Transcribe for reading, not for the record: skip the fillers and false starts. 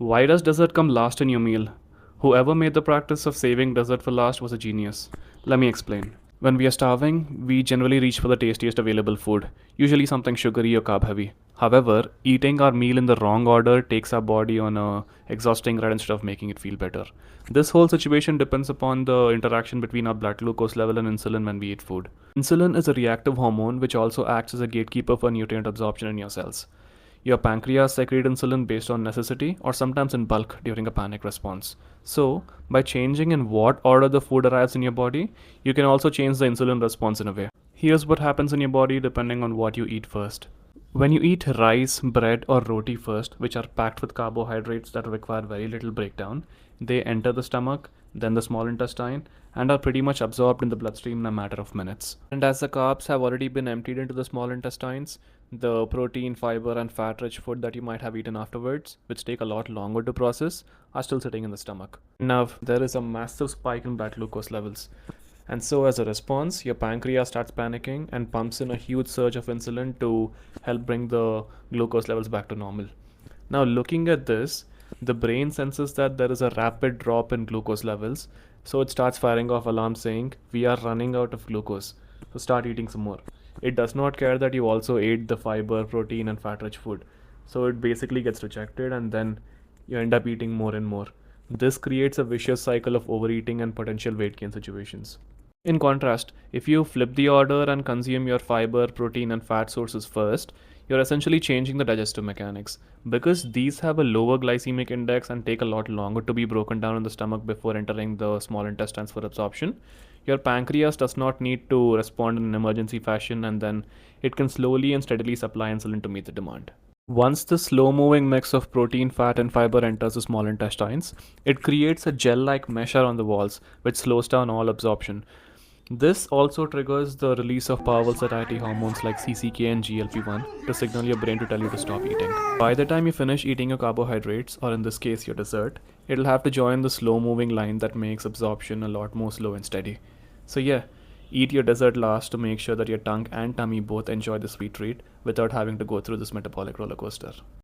Why does dessert come last in your meal? Whoever made the practice of saving dessert for last was a genius. Let me explain. When we are starving, we generally reach for the tastiest available food, usually something sugary or carb heavy. However, eating our meal in the wrong order takes our body on a exhausting ride instead of making it feel better. This whole situation depends upon the interaction between our blood glucose level and insulin when we eat food. Insulin is a reactive hormone which also acts as a gatekeeper for nutrient absorption in your cells. Your pancreas secrete insulin based on necessity or sometimes in bulk during a panic response. So, by changing in what order the food arrives in your body, you can also change the insulin response in a way. Here's what happens in your body depending on what you eat first. When you eat rice, bread, or roti first, which are packed with carbohydrates that require very little breakdown, they enter the stomach, then the small intestine, and are pretty much absorbed in the bloodstream in a matter of minutes. And as the carbs have already been emptied into the small intestines, the protein, fiber, and fat rich food that you might have eaten afterwards, which take a lot longer to process, are still sitting in the stomach. Now, there is a massive spike in blood glucose levels. And so, as a response, your pancreas starts panicking and pumps in a huge surge of insulin to help bring the glucose levels back to normal. Now, looking at this, the brain senses that there is a rapid drop in glucose levels, so it starts firing off alarms saying, "We are running out of glucose, so start eating some more." It does not care that you also ate the fiber, protein, and fat rich food, so it basically gets rejected and then you end up eating more and more. This creates a vicious cycle of overeating and potential weight gain situations. In contrast, if you flip the order and consume your fiber, protein, and fat sources first, you're essentially changing the digestive mechanics. Because these have a lower glycemic index and take a lot longer to be broken down in the stomach before entering the small intestines for absorption, your pancreas does not need to respond in an emergency fashion, and then it can slowly and steadily supply insulin to meet the demand. Once the slow moving mix of protein, fat, and fiber enters the small intestines, it creates a gel like mesh on the walls, which slows down all absorption. This also triggers the release of powerful satiety hormones like CCK and GLP-1 to signal your brain to tell you to stop eating. By the time you finish eating your carbohydrates, or in this case your dessert, it'll have to join the slow-moving line that makes absorption a lot more slow and steady. So yeah, eat your dessert last to make sure that your tongue and tummy both enjoy the sweet treat without having to go through this metabolic roller coaster.